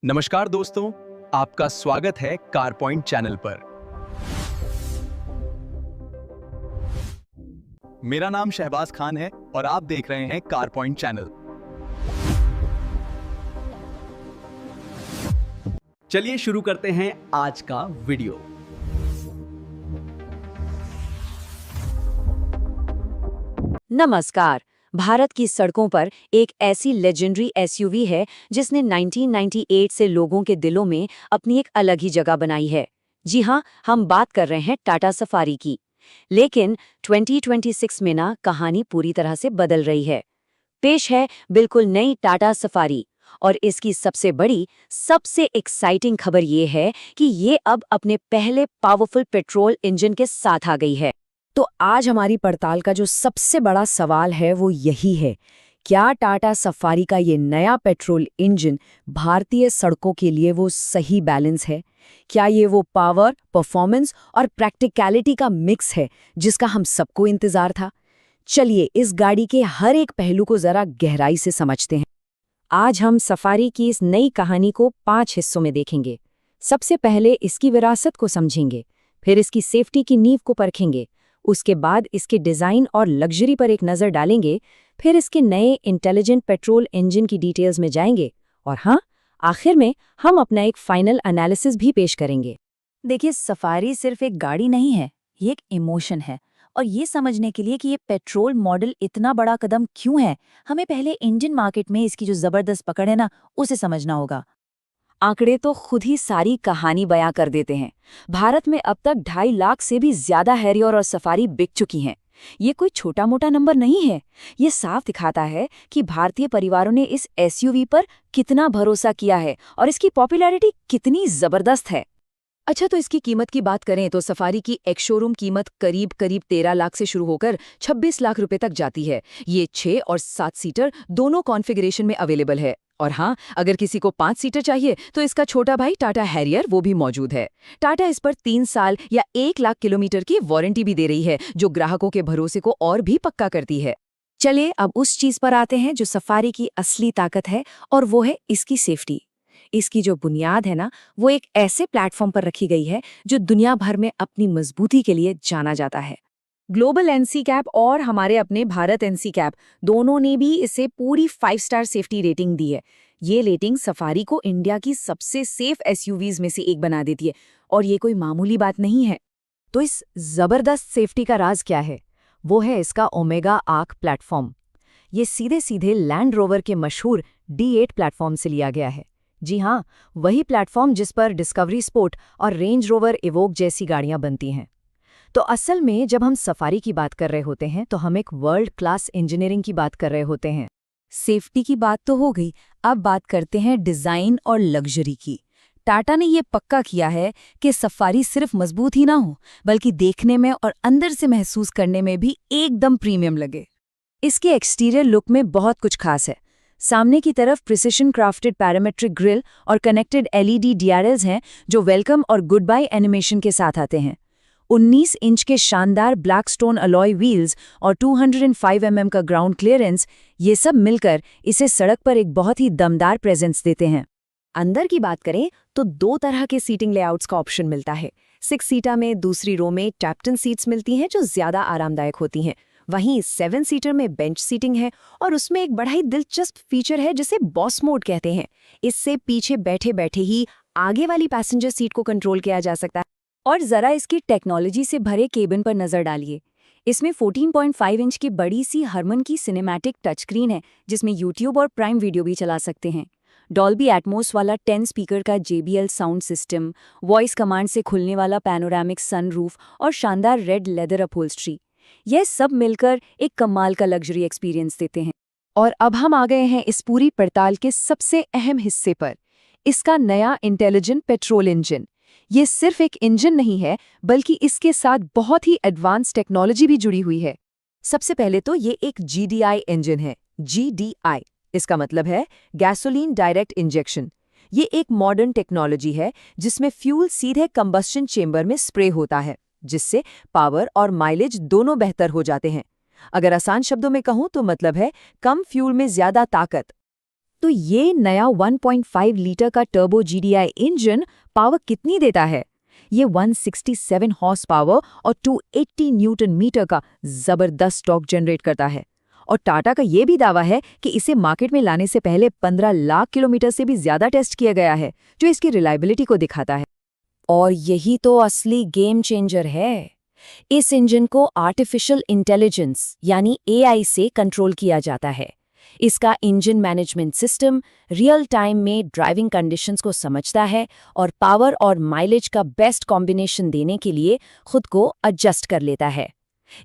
नमस्कार दोस्तों, आपका स्वागत है कार पॉइंट चैनल पर। मेरा नाम शहबाज खान है और आप देख रहे हैं कार पॉइंट चैनल। चलिए शुरू करते हैं आज का वीडियो। नमस्कार। भारत की सड़कों पर एक ऐसी लेजेंडरी एसयूवी है जिसने 1998 से लोगों के दिलों में अपनी एक अलग ही जगह बनाई है। जी हाँ, हम बात कर रहे हैं टाटा सफारी की। लेकिन 2026 में ना कहानी पूरी तरह से बदल रही है। पेश है बिल्कुल नई टाटा सफारी और इसकी सबसे बड़ी, सबसे एक्साइटिंग खबर ये है कि ये अब अपने पहले पावरफुल पेट्रोल इंजन के साथ आ गई है। तो आज हमारी पड़ताल का जो सबसे बड़ा सवाल है वो यही है, क्या टाटा सफारी का ये नया पेट्रोल इंजन भारतीय सड़कों के लिए वो सही बैलेंस है? क्या ये वो पावर, परफॉर्मेंस और प्रैक्टिकलिटी का मिक्स है जिसका हम सबको इंतजार था? चलिए इस गाड़ी के हर एक पहलू को जरा गहराई से समझते हैं। आज हम सफारी की इस नई कहानी को 5 हिस्सों में देखेंगे। सबसे पहले इसकी विरासत को समझेंगे, फिर इसकी सेफ्टी की नींव को परखेंगे, उसके बाद इसके डिज़ाइन और लग्जरी पर एक नज़र डालेंगे, फिर इसके नए इंटेलिजेंट पेट्रोल इंजन की डिटेल्स में जाएंगे और हाँ, आखिर में हम अपना एक फाइनल एनालिसिस भी पेश करेंगे। देखिए, सफारी सिर्फ एक गाड़ी नहीं है, ये एक इमोशन है। और ये समझने के लिए कि ये पेट्रोल मॉडल इतना बड़ा कदम क्यों है, हमें पहले इंडियन मार्केट में इसकी जो ज़बरदस्त पकड़ है ना, उसे समझना होगा। आंकड़े तो खुद ही सारी कहानी बयां कर देते हैं। भारत में अब तक 2.5 लाख से भी ज्यादा हैरियर और सफारी बिक चुकी हैं। ये कोई छोटा मोटा नंबर नहीं है। ये साफ दिखाता है कि भारतीय परिवारों ने इस एसयूवी पर कितना भरोसा किया है और इसकी पॉपुलैरिटी कितनी जबरदस्त है। अच्छा, तो इसकी कीमत की बात करें तो सफारी की एक शोरूम कीमत करीब 13 लाख से शुरू होकर 26 लाख रुपए तक जाती है। ये 6 और 7 सीटर दोनों कॉन्फ़िगरेशन में अवेलेबल है। और हाँ, अगर किसी को 5 सीटर चाहिए तो इसका छोटा भाई टाटा हैरियर वो भी मौजूद है। टाटा इस पर 3 साल या 1 लाख किलोमीटर की वारंटी भी दे रही है, जो ग्राहकों के भरोसे को और भी पक्का करती है। चलिए अब उस चीज पर आते हैं जो सफारी की असली ताकत है, और वो है इसकी सेफ्टी। इसकी जो बुनियाद है ना, वो एक ऐसे प्लेटफॉर्म पर रखी गई है जो दुनिया भर में अपनी मजबूती के लिए जाना जाता है। ग्लोबल एनसीकैप और हमारे अपने भारत एनसीकैप दोनों ने भी इसे पूरी 5 स्टार सेफ्टी रेटिंग दी है। ये रेटिंग सफारी को इंडिया की सबसे सेफ एसयूवीज में से एक बना देती है, और ये कोई मामूली बात नहीं है। तो इस जबरदस्त सेफ्टी का राज क्या है? वो है इसका ओमेगा आर्क प्लेटफॉर्म। ये सीधे सीधे लैंड रोवर के मशहूर D8 प्लेटफॉर्म से लिया गया है। जी हाँ, वही प्लेटफॉर्म जिस पर डिस्कवरी स्पोर्ट और रेंज रोवर इवोक जैसी गाड़ियां बनती हैं। तो असल में जब हम सफारी की बात कर रहे होते हैं तो हम एक वर्ल्ड क्लास इंजीनियरिंग की बात कर रहे होते हैं। सेफ्टी की बात तो हो गई, अब बात करते हैं डिज़ाइन और लग्जरी की। टाटा ने ये पक्का किया है कि सफारी सिर्फ मजबूत ही ना हो, बल्कि देखने में और अंदर से महसूस करने में भी एकदम प्रीमियम लगे। इसके एक्सटीरियर लुक में बहुत कुछ खास है। सामने की तरफ प्रिसिशन क्राफ्टेड पैरामेट्रिक ग्रिल और कनेक्टेड LED DRLs हैं जो वेलकम और गुड बाय एनिमेशन के साथ आते हैं। 19 इंच के शानदार ब्लैक स्टोन अलॉय व्हील्स और 205 mm का ग्राउंड क्लियरेंस, ये सब मिलकर इसे सड़क पर एक बहुत ही दमदार प्रेजेंस देते हैं। अंदर की बात करें तो 2 तरह के सीटिंग लेआउट्स का ऑप्शन मिलता है। 6 सीटर में दूसरी रो में कैप्टन सीट्स मिलती हैं जो ज्यादा आरामदायक होती हैं। वहीं 7 सीटर में बेंच सीटिंग है और उसमें एक बड़ा ही दिलचस्प फीचर है जिसे बॉस मोड कहते हैं। इससे पीछे बैठे बैठे ही आगे वाली पैसेंजर सीट को कंट्रोल किया जा सकता है। और जरा इसकी टेक्नोलॉजी से भरे केबिन पर नजर डालिए। इसमें 14.5 इंच की बड़ी सी हरमन की सिनेमैटिक टच स्क्रीन है जिसमें यूट्यूब और प्राइम वीडियो भी चला सकते हैं। डॉल्बी एटमॉस वाला 10 स्पीकर का JBL sound system, voice command से खुलने वाला पैनोरामिक सनरूफ और शानदार रेड लेदर अपहोल्स्ट्री, यह सब मिलकर एक कमाल का लग्जरी एक्सपीरियंस देते हैं। और अब हम आ गए हैं इस पूरी पड़ताल के सबसे अहम हिस्से पर, इसका नया इंटेलिजेंट पेट्रोल इंजन। ये सिर्फ एक इंजन नहीं है, बल्कि इसके साथ बहुत ही एडवांस टेक्नोलॉजी भी जुड़ी हुई है। सबसे पहले तो ये एक GDI इंजन है। GDI इसका मतलब है गैसोलीन डायरेक्ट इंजेक्शन। ये एक मॉडर्न टेक्नोलॉजी है जिसमें फ्यूल सीधे कंबस्शन चेंबर में स्प्रे होता है, जिससे पावर और माइलेज दोनों बेहतर हो जाते हैं। अगर आसान शब्दों में कहूं तो मतलब है कम फ्यूल में ज्यादा ताकत। तो ये नया 1.5 लीटर का टर्बो GDI इंजन पावर कितनी देता है? ये 167 हॉर्स पावर और 280 न्यूटन मीटर का जबरदस्त टॉर्क जनरेट करता है। और टाटा का ये भी दावा है कि इसे मार्केट में लाने से पहले 15 लाख किलोमीटर से भी ज्यादा टेस्ट किया गया है, जो इसकी रिलायबिलिटी को दिखाता है। और यही तो असली गेम चेंजर है। इस इंजन को आर्टिफिशियल इंटेलिजेंस यानी AI से कंट्रोल किया जाता है। इसका engine management system real time में ड्राइविंग कंडीशंस को समझता है और पावर और माइलेज का बेस्ट कॉम्बिनेशन देने के लिए खुद को एडजस्ट कर लेता है।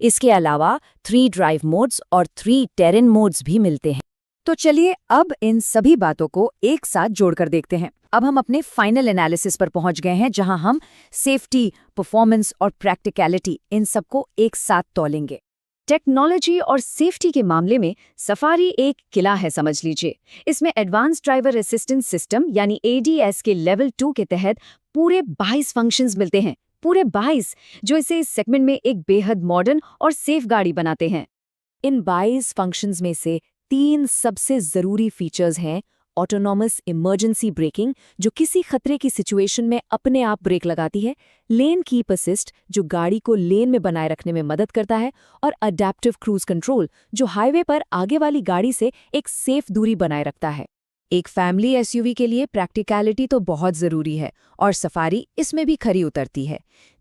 इसके अलावा 3 ड्राइव मोड्स और 3 टेरेन मोड्स भी मिलते हैं। तो चलिए अब इन सभी बातों को एक साथ जोड़कर देखते हैं। अब हम अपने फाइनल एनालिसिस पर पहुंच गए हैं, जहां हम सेफ्टी, परफॉर्मेंस और प्रैक्टिकलिटी इन सबको एक साथ तौलेंगे। टेक्नोलॉजी और सेफ्टी के मामले में सफारी एक किला है, समझ लीजिए। इसमें एडवांस ड्राइवर असिस्टेंस सिस्टम यानी ADS के लेवल 2 के तहत पूरे 22 फंक्शंस मिलते हैं, पूरे 22, जो इसे इस सेगमेंट में एक बेहद मॉडर्न और सेफ गाड़ी बनाते हैं। इन 22 फंक्शंस में से 3 सबसे जरूरी फीचर्स हैं। ऑटोनॉमस इमरजेंसी ब्रेकिंग, जो किसी खतरे की सिचुएशन में अपने आप ब्रेक लगाती है, लेन कीप असिस्ट, जो गाड़ी को लेन में बनाए रखने में मदद करता है, और अडैप्टिव क्रूज कंट्रोल, जो हाईवे पर आगे वाली गाड़ी से एक सेफ दूरी बनाए रखता है। एक फैमिली SUV के लिए प्रैक्टिकलिटी तो बहुत जरूरी है, और सफारी इसमें भी खरी उतरती है।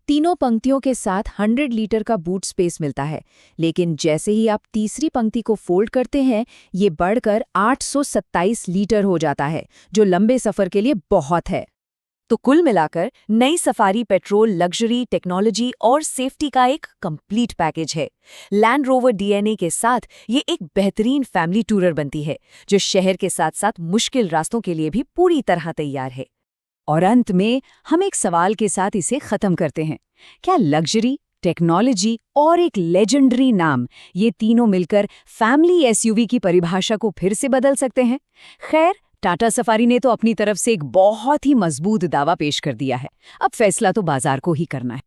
तीनों पंक्तियों के साथ 100 लीटर का बूट स्पेस मिलता है, लेकिन जैसे ही आप तीसरी पंक्ति को फोल्ड करते हैं, ये बढ़कर 827 लीटर हो जाता है, जो लंबे सफर के लिए बहुत है। तो कुल मिलाकर नई सफारी पेट्रोल, लग्जरी, टेक्नोलॉजी और सेफ्टी का एक कंप्लीट पैकेज है। लैंड रोवर DNA के साथ ये एक बेहतरीन फैमिली टूरर बनती है, जो शहर के साथ साथ मुश्किल रास्तों के लिए भी पूरी तरह तैयार है। और अंत में हम एक सवाल के साथ इसे खत्म करते हैं। क्या लग्जरी, टेक्नोलॉजी और एक लेजेंडरी नाम, ये तीनों मिलकर फैमिली SUV की परिभाषा को फिर से बदल सकते हैं? खैर, टाटा सफारी ने तो अपनी तरफ से एक बहुत ही मजबूत दावा पेश कर दिया है। अब फैसला तो बाजार को ही करना है।